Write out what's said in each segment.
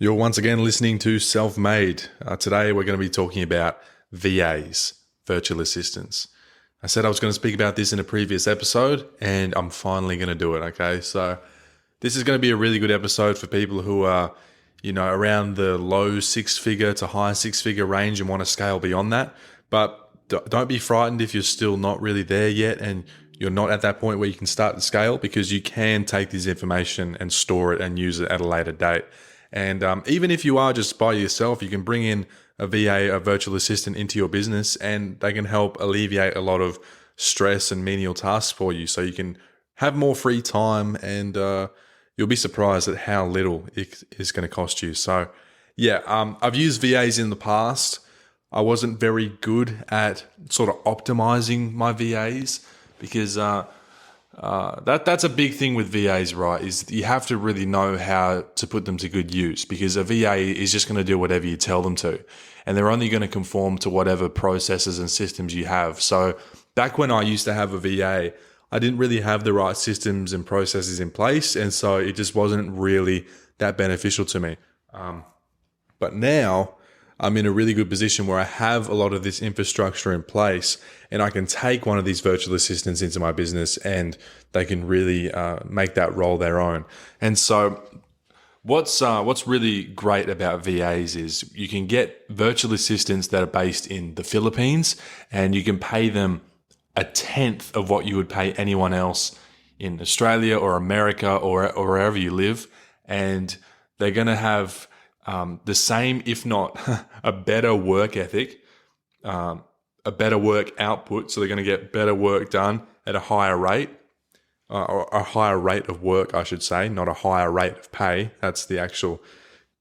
You're once again listening to Self-Made. Today we're going to be talking about VAs, virtual assistants. I said I was going to speak about this in a previous episode, and I'm finally going to do it, okay? So this is going to be a really good episode for people who are, around the low six-figure to high six-figure range and want to scale beyond that. But don't be frightened if you're still not really there yet and you're not at that point where you can start to scale, because you can take this information and store it and use it at a later date. And even if you are just by yourself, you can bring in a VA, a virtual assistant, into your business, and they can help alleviate a lot of stress and menial tasks for you, so you can have more free time, and you'll be surprised at how little it is going to cost you. So yeah, I've used VAs in the past. I wasn't very good at sort of optimizing my VAs, because that's a big thing with VAs, right? Is you have to really know how to put them to good use, because a VA is just going to do whatever you tell them to, and they're only going to conform to whatever processes and systems you have. So back when I used to have a VA, I didn't really have the right systems and processes in place, and so it just wasn't really that beneficial to me. But now I'm in a really good position where I have a lot of this infrastructure in place, and I can take one of these virtual assistants into my business, and they can really make that role their own. And so what's really great about VAs is you can get virtual assistants that are based in the Philippines, and you can pay them a tenth of what you would pay anyone else in Australia or America or wherever you live. And they're going to have the same, if not a better work ethic, a better work output. So they're going to get better work done at a higher rate, or a higher rate of work, I should say, not a higher rate of pay. That's the actual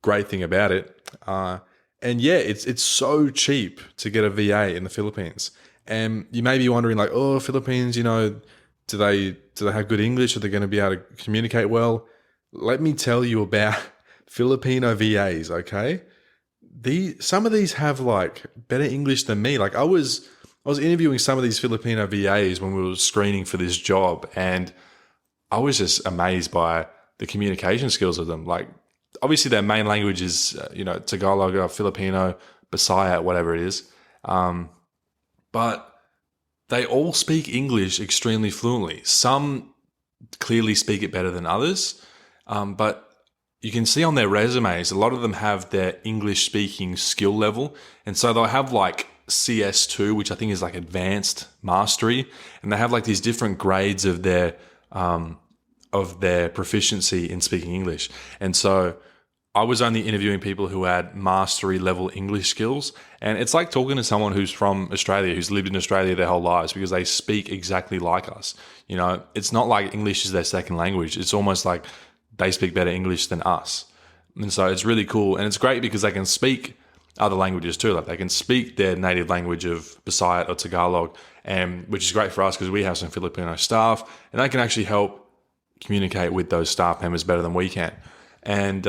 great thing about it. And yeah, it's so cheap to get a VA in the Philippines. And you may be wondering, like, oh, Philippines, do they have good English? Are they going to be able to communicate well? Let me tell you about Filipino VAs, okay? Some of these have like better English than me. Like I was interviewing some of these Filipino VAs when we were screening for this job, and I was just amazed by the communication skills of them. Like obviously their main language is Tagalog or Filipino, Bisaya, whatever it is. But they all speak English extremely fluently. Some clearly speak it better than others, but you can see on their resumes, a lot of them have their English speaking skill level. And so they'll have like CS2, which I think is like advanced mastery. And they have like these different grades of their proficiency in speaking English. And so I was only interviewing people who had mastery level English skills. And it's like talking to someone who's from Australia, who's lived in Australia their whole lives, because they speak exactly like us. It's not like English is their second language. It's almost like they speak better English than us. And so it's really cool. And it's great because they can speak other languages too. Like they can speak their native language of Bisaya or Tagalog, and which is great for us because we have some Filipino staff, and they can actually help communicate with those staff members better than we can. And,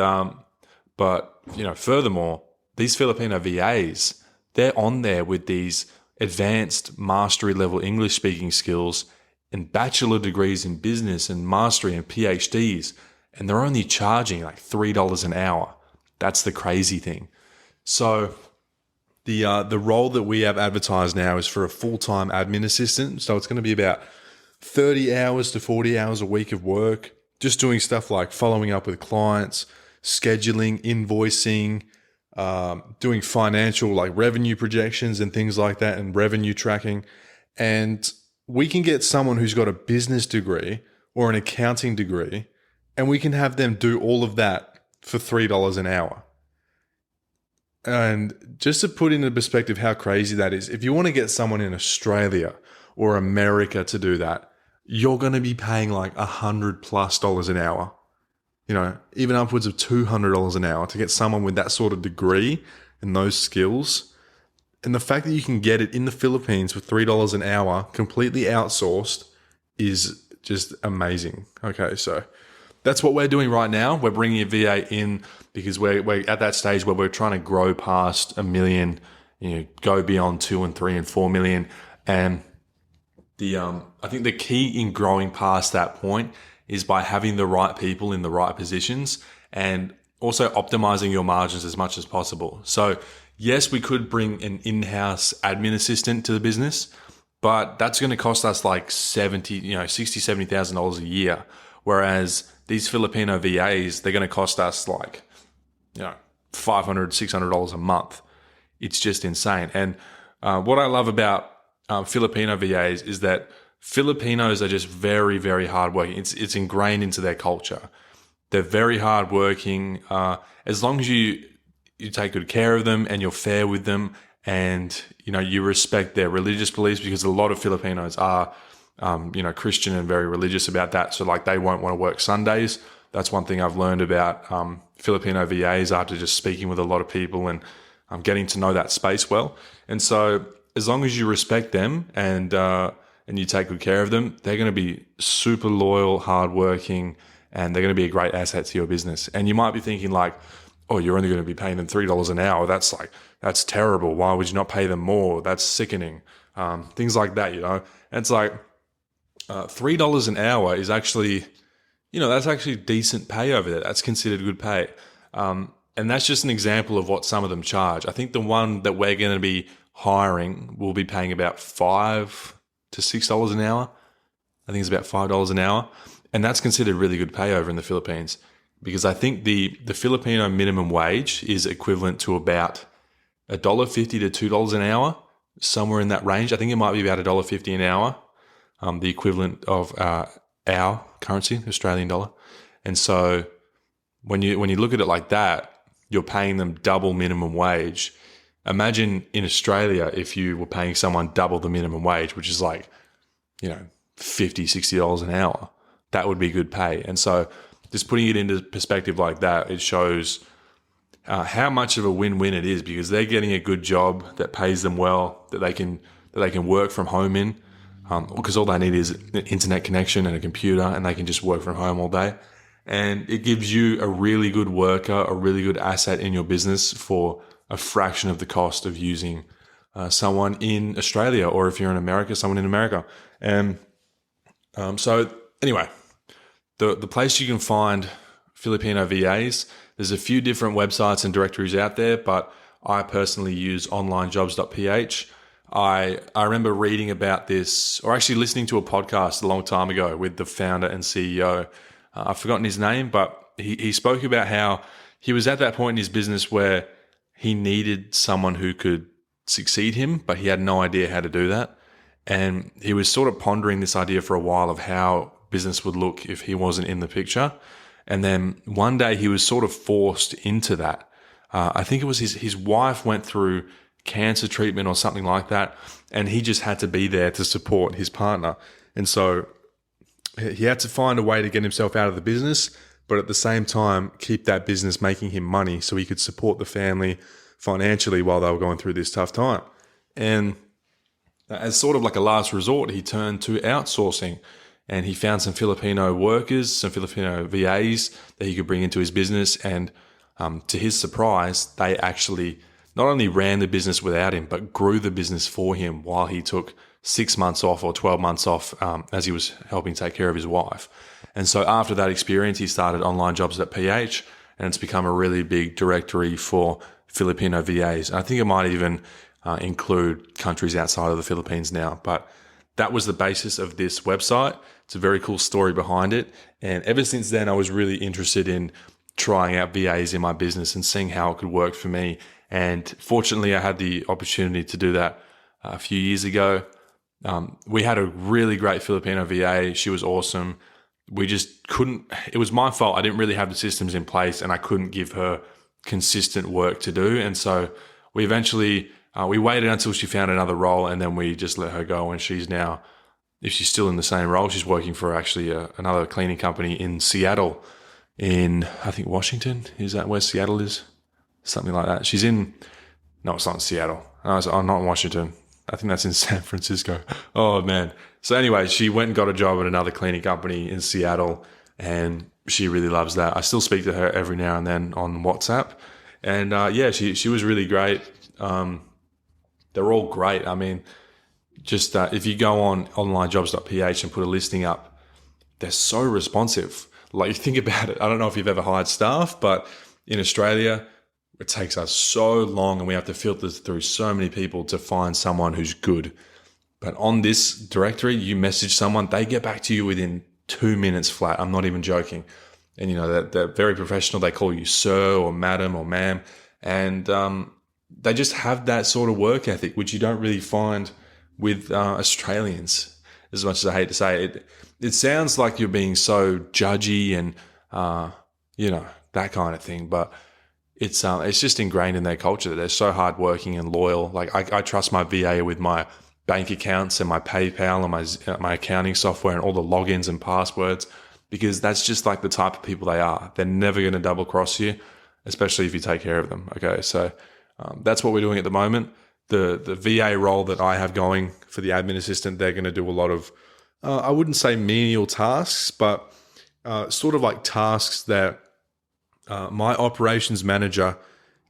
furthermore, these Filipino VAs, they're on there with these advanced mastery level English speaking skills and bachelor degrees in business and mastery and PhDs. And they're only charging like $3 an hour. That's the crazy thing. So the role that we have advertised now is for a full-time admin assistant. So it's going to be about 30 hours to 40 hours a week of work, just doing stuff like following up with clients, scheduling, invoicing, doing financial like revenue projections and things like that, and revenue tracking. And we can get someone who's got a business degree or an accounting degree, and we can have them do all of that for $3 an hour. And just to put into perspective how crazy that is, if you want to get someone in Australia or America to do that, you're going to be paying like $100+ an hour, even upwards of $200 an hour to get someone with that sort of degree and those skills. And the fact that you can get it in the Philippines for $3 an hour, completely outsourced, is just amazing. Okay, so that's what we're doing right now. We're bringing a VA in because we're at that stage where we're trying to grow past 1 million, go beyond 2 and 3 and 4 million. And I think the key in growing past that point is by having the right people in the right positions. And also optimizing your margins as much as possible. So yes, we could bring an in-house admin assistant to the business, but that's going to cost us like $70,000 a year. Whereas these Filipino VAs, they're going to cost us like, $500, $600 a month. It's just insane. And what I love about Filipino VAs is that Filipinos are just very, very hardworking. It's ingrained into their culture. They're very hardworking. As long as you take good care of them and you're fair with them, and you respect their religious beliefs, because a lot of Filipinos are Christian and very religious about that. So like they won't want to work Sundays. That's one thing I've learned about Filipino VAs after just speaking with a lot of people and getting to know that space well. And so as long as you respect them and you take good care of them, they're going to be super loyal, hardworking, and they're going to be a great asset to your business. And you might be thinking like, oh, you're only going to be paying them $3 an hour. That's terrible. Why would you not pay them more? That's sickening. Things like that, And it's like $3 an hour is actually, that's actually decent pay over there. That's considered good pay. And that's just an example of what some of them charge. I think the one that we're going to be hiring will be paying about $5 to $6 an hour. I think it's about $5 an hour. And that's considered really good pay over in the Philippines, because I think the Filipino minimum wage is equivalent to about $1.50 to $2 an hour, somewhere in that range. I think it might be about $1.50 an hour, the equivalent of our currency, Australian dollar. And so when you look at it like that, you're paying them double minimum wage. Imagine in Australia if you were paying someone double the minimum wage, which is like, $50, $60 an hour. That would be good pay. And so just putting it into perspective like that, it shows how much of a win-win it is, because they're getting a good job that pays them well, that they can work from home in, because all they need is an internet connection and a computer, and they can just work from home all day. And it gives you a really good worker, a really good asset in your business for a fraction of the cost of using someone in Australia, or if you're in America, someone in America. And so anyway, the place you can find Filipino VAs, there's a few different websites and directories out there, but I personally use onlinejobs.ph. I remember reading about this, or actually listening to a podcast a long time ago with the founder and CEO. I've forgotten his name, but he spoke about how he was at that point in his business where he needed someone who could succeed him, but he had no idea how to do that. And he was sort of pondering this idea for a while of how business would look if he wasn't in the picture. And then one day he was sort of forced into that. I think it was his wife went through cancer treatment or something like that, and he just had to be there to support his partner. And so he had to find a way to get himself out of the business, but at the same time keep that business making him money so he could support the family financially while they were going through this tough time. And as sort of like a last resort, he turned to outsourcing, and he found some Filipino workers, some Filipino VAs that he could bring into his business. And to his surprise, they actually not only ran the business without him, but grew the business for him while he took 6 months off or 12 months off as he was helping take care of his wife. And so after that experience, he started onlinejobs.ph, and it's become a really big directory for Filipino VAs. I think it might even include countries outside of the Philippines now, but that was the basis of this website. It's a very cool story behind it. And ever since then, I was really interested in trying out VAs in my business and seeing how it could work for me. And fortunately, I had the opportunity to do that a few years ago. We had a really great Filipino VA. She was awesome. We just couldn't, it was my fault. I didn't really have the systems in place, and I couldn't give her consistent work to do. And so we eventually, we waited until she found another role, and then we just let her go. And she's now, if she's still in the same role, she's working for actually another cleaning company in Seattle, in, I think, Washington. Is that where Seattle is? Something like that. She's in, no, it's not in Seattle. Not in Washington. I think that's in San Francisco. Oh, man. So anyway, she went and got a job at another cleaning company in Seattle, and she really loves that. I still speak to her every now and then on WhatsApp. And yeah, she was really great. They're all great. I mean, just if you go on onlinejobs.ph and put a listing up, they're so responsive. Like, you think about it. I don't know if you've ever hired staff, but In Australia, it takes us so long and we have to filter through so many people to find someone who's good. But on this directory, you message someone, they get back to you within 2 minutes flat. I'm not even joking. And, they're very professional. They call you sir or madam or ma'am. And they just have that sort of work ethic, which you don't really find with Australians, as much as I hate to say it. It sounds like you're being so judgy and, that kind of thing. But it's just ingrained in their culture that they're so hardworking and loyal. Like I trust my VA with my bank accounts and my PayPal and my accounting software and all the logins and passwords, because that's just like the type of people they are. They're never going to double cross you, especially if you take care of them. Okay, so that's what we're doing at the moment. The VA role that I have going for the admin assistant, they're going to do a lot of, I wouldn't say menial tasks, but sort of like tasks that my operations manager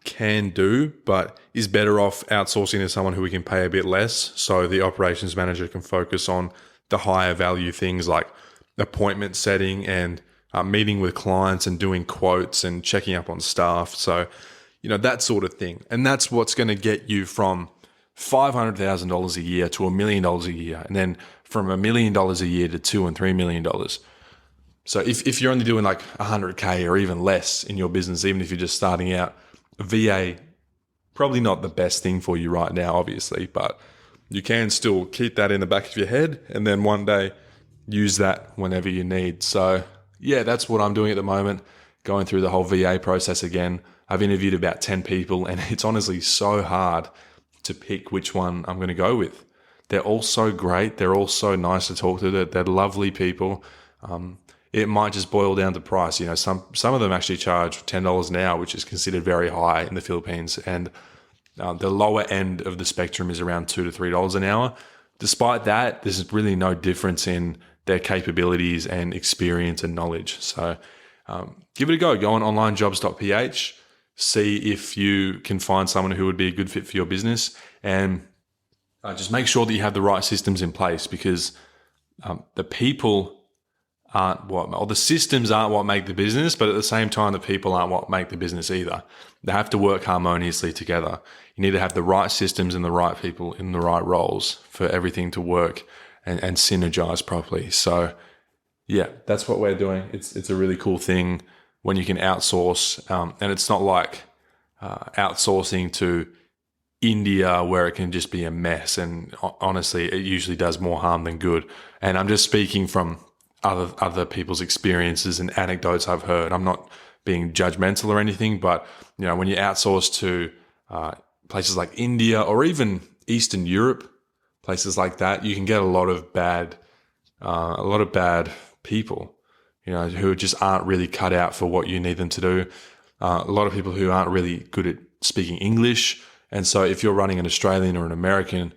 can do, but is better off outsourcing to someone who we can pay a bit less. So the operations manager can focus on the higher value things like appointment setting and meeting with clients and doing quotes and checking up on staff. So, that sort of thing. And that's what's going to get you from $500,000 a year to $1 million a year. And then from $1 million a year to $2 and $3 million. So if you're only doing like 100K or even less in your business, even if you're just starting out, VA, probably not the best thing for you right now, obviously, but you can still keep that in the back of your head and then one day use that whenever you need. So yeah, that's what I'm doing at the moment, going through the whole VA process again. I've interviewed about 10 people and it's honestly so hard to pick which one I'm going to go with. They're all so great. They're all so nice to talk to. They're lovely people. It might just boil down to price. Some of them actually charge $10 an hour, which is considered very high in the Philippines. And the lower end of the spectrum is around $2 to $3 an hour. Despite that, there's really no difference in their capabilities and experience and knowledge. So give it a go. Go on onlinejobs.ph, see if you can find someone who would be a good fit for your business, and just make sure that you have the right systems in place, because the people the systems aren't what make the business, but at the same time, the people aren't what make the business either. They have to work harmoniously together. You need to have the right systems and the right people in the right roles for everything to work and synergize properly. So yeah, that's what we're doing. It's a really cool thing when you can outsource. And it's not like outsourcing to India where it can just be a mess. And honestly, it usually does more harm than good. And I'm just speaking from other people's experiences and anecdotes I've heard. I'm not being judgmental or anything, but when you outsource to places like India or even Eastern Europe, places like that, you can get a lot of bad people, who just aren't really cut out for what you need them to do. A lot of people who aren't really good at speaking English. And so if you're running an Australian or an American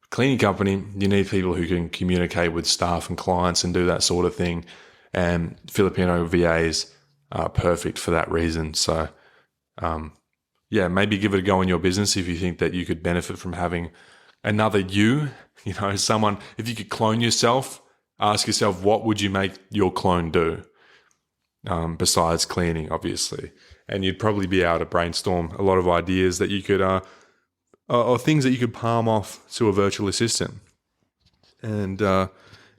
cleaning company, you need people who can communicate with staff and clients and do that sort of thing. And Filipino VAs are perfect for that reason. So, maybe give it a go in your business if you think that you could benefit from having another someone. If you could clone yourself, ask yourself, what would you make your clone do? Besides cleaning, obviously. And you'd probably be able to brainstorm a lot of ideas that you could or things that you could palm off to a virtual assistant. And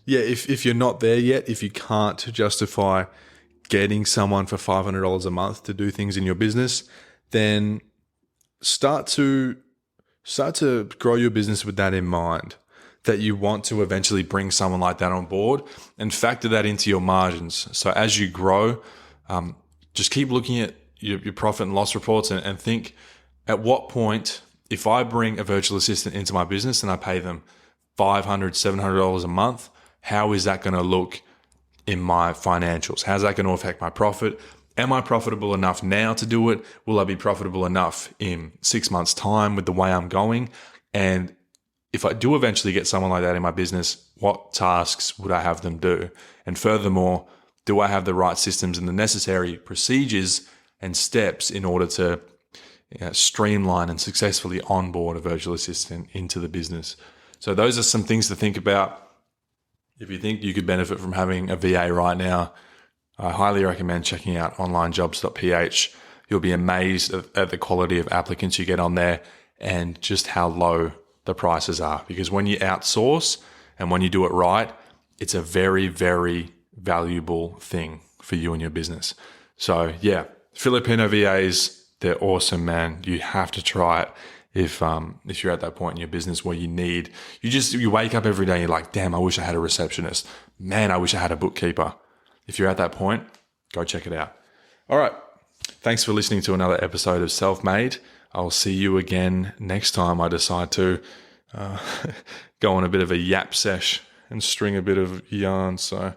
if you're not there yet, if you can't justify getting someone for $500 a month to do things in your business, then start to grow your business with that in mind, that you want to eventually bring someone like that on board and factor that into your margins. So as you grow, just keep looking at your profit and loss reports and think, at what point, if I bring a virtual assistant into my business and I pay them $500, $700 a month, how is that going to look in my financials? How's that going to affect my profit? Am I profitable enough now to do it? Will I be profitable enough in 6 months' time with the way I'm going? And if I do eventually get someone like that in my business, what tasks would I have them do? And furthermore, do I have the right systems and the necessary procedures and steps in order to streamline and successfully onboard a virtual assistant into the business? So those are some things to think about. If you think you could benefit from having a VA right now, I highly recommend checking out onlinejobs.ph. You'll be amazed at the quality of applicants you get on there and just how low the prices are. Because when you outsource and when you do it right, it's a very, very valuable thing for you and your business. So yeah, Filipino VAs, they're awesome, man. You have to try it if you're at that point in your business where you wake up every day and you're like, damn, I wish I had a receptionist. Man, I wish I had a bookkeeper. If you're at that point, go check it out. All right. Thanks for listening to another episode of Self-Made. I'll see you again next time I decide to go on a bit of a yap sesh and string a bit of yarn. So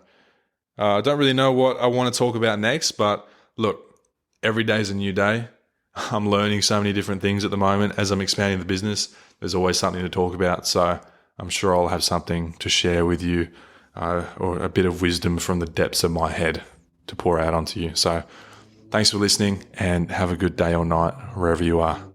I don't really know what I want to talk about next, but look, every day's a new day. I'm learning so many different things at the moment as I'm expanding the business. There's always something to talk about. So I'm sure I'll have something to share with you or a bit of wisdom from the depths of my head to pour out onto you. So thanks for listening and have a good day or night wherever you are.